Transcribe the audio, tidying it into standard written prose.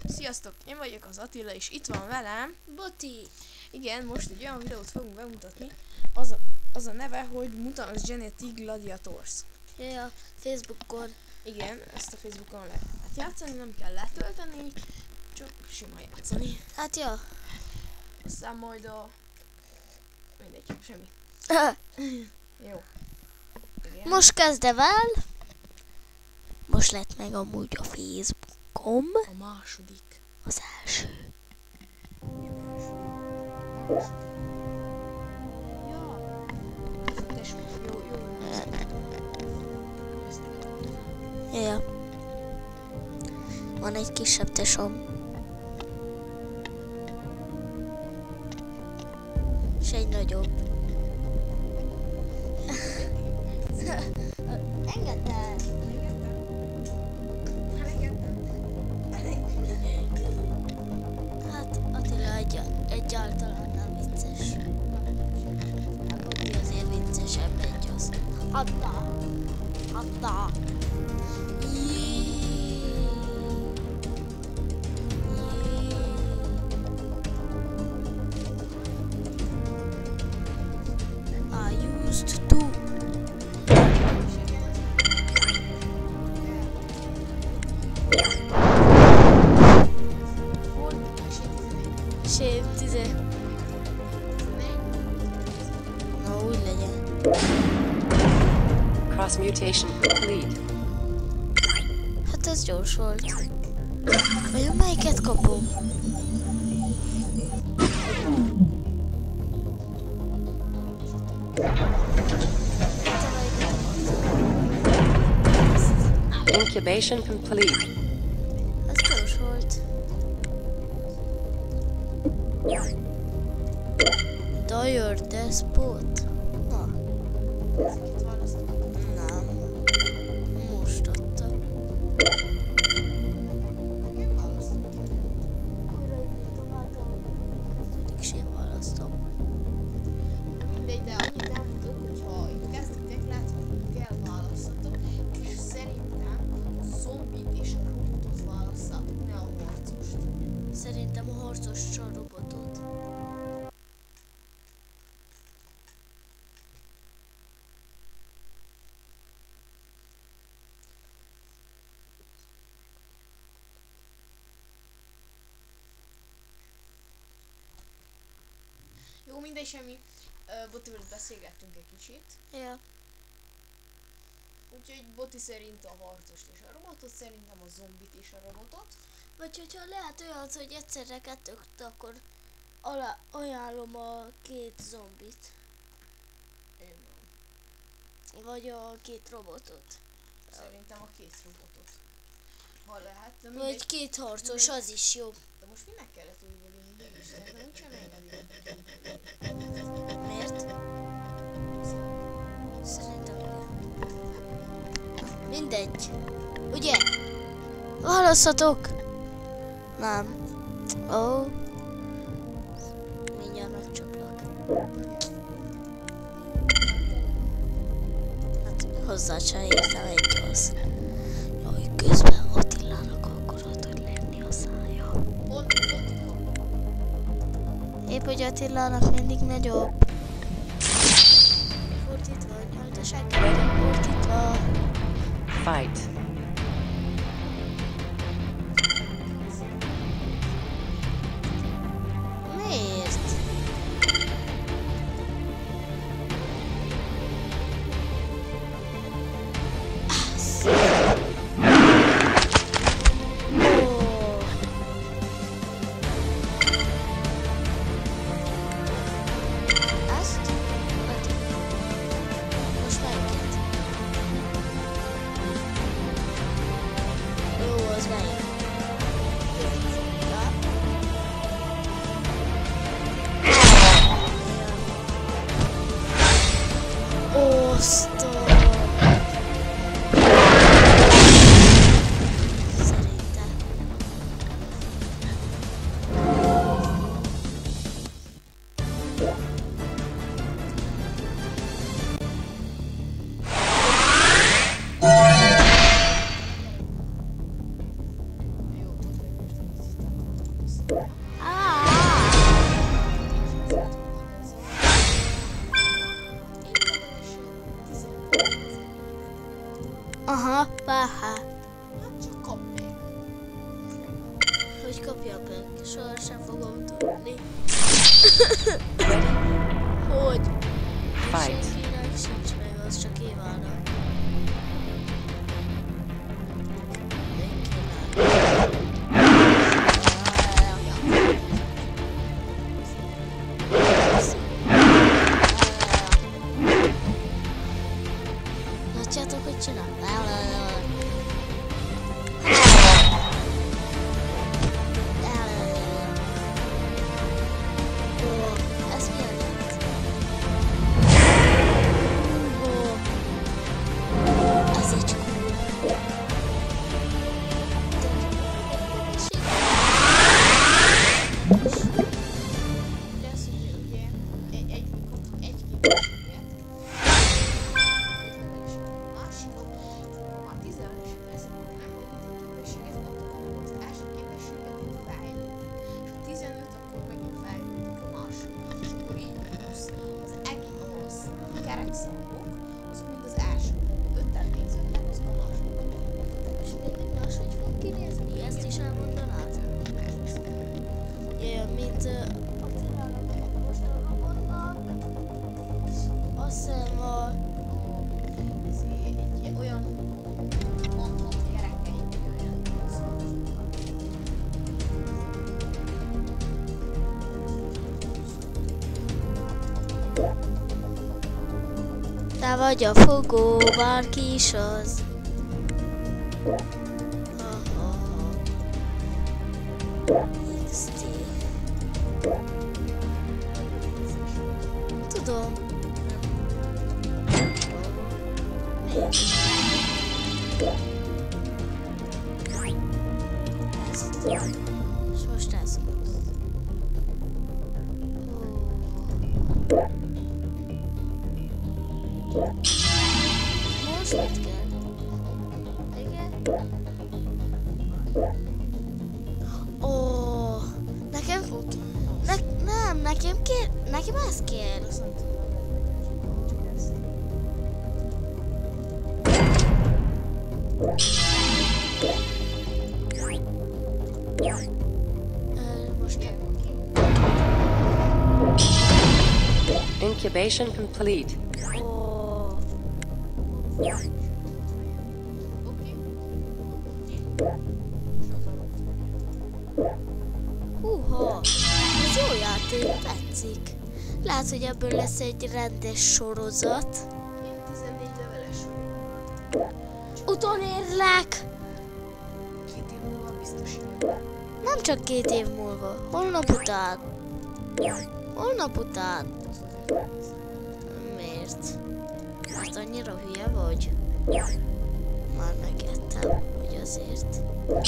Sziasztok, én vagyok az Attila, és itt van velem Boti! Igen, most egy olyan videót fogunk bemutatni, az a neve, hogy Mutants Genetic Gladiators. Ja, Facebookon. Igen, ezt a Facebookon lehet játszani, nem kell letölteni, csak sima játszani. Hát ja. Aztán majd mindegy, semmi. Jó. Igen. Most kezdem el. Most lett meg amúgy a Facebookom. A második. Az első. Ja. Tesó, jó. Ja. Van egy kisebb tesóm. És egy nagyobb. Engedd el! Hát Attila egyáltalán nem vicces. Boti azért viccesebb egy az. Hadda! I used to. Szép 10. Na úgy legyen. Cross mutation complete. Hát ez gyors volt. Vajon melyiket kapom? Incubation complete. Ez gyors volt. Dire Despot? Na. Nem. Most adta. Mindig sem választom. Mindegy, de annyit elmondok, hogyha itt kezditek, lehet, hogy kell választatok, és szerintem a zombit és a robotot választatok, ne a harcost. Szerintem a harcos a robotot. Jó, mindegy, semmi. Botival beszélgettünk egy kicsit. Ja. Úgyhogy Boti szerint a harcost és a robotot, szerintem a zombit és a robotot. Vagy hogyha lehet olyan, hogy egyszerre kettőt, akkor ajánlom a 2 zombit. Én van. Vagy a 2 robotot. Szerintem a 2 robotot. Ha lehet, de Vagy mindegy. 2 harcos, az is jó. De most minek kellett úgy velünk? Szerintem úgysem engedünk. Miért? Szerintem igen. Mindegy. Ugye? Választhatok? Nem. Ó. Mindjárt megcsaplak. Hát hozzá se értem egy az. Jaj, közben Attilának akkor tud lenni a szája. Pont. Épp hogy Attilának mindig nagyobb. Fordítva, nyoldaság, fordítva. Fight. Miért? Ezt? Most melyiket? Jó, az melyik? Osztom! Szerintem. Aha, hát. Hát csak kap meg. Hogy kapjam meg? Sohasem fogom tudni. Hogy? Fight. Senkinek sincs meg, az csak Évának. Látjátok, hogy csinál? Ez milyen lett? Ez egy cool. Lesz, hogy ugye egy képességet. Másikot, a 10-es lesz, nem egy képességet kaptak, az első képességet így fejlődik. És a 15 akkor megint fejlődik a másik. És akkor így plusz az egész kerek számok, azok mind az első. 5-tel végződnek, azok a másik. És mindig máshogy fog kinézni? Ezt is elmondanád? Jöjjön, mint Attilának most a robotnak. Azt hiszem Ez egy olyan mondott kerekeik, olyan te vagy a fogó, bárki is az. XD. Tudom. Miért? És most ez volt. Most mit kell? Igen? Ó, nekem... nem, nekem ez kell. Most Incubation complete. ó, oké. húha, ez jó játék, tetszik. Lehet, hogy ebből lesz egy rendes sorozat. Én 14 leveles vagyok. Utolérlek! 2 év múlva biztos jön. Nem csak 2 év múlva, holnap után. Holnap után. Miért? Most annyira hülye vagy? Már megettem, hogy azért. Ó.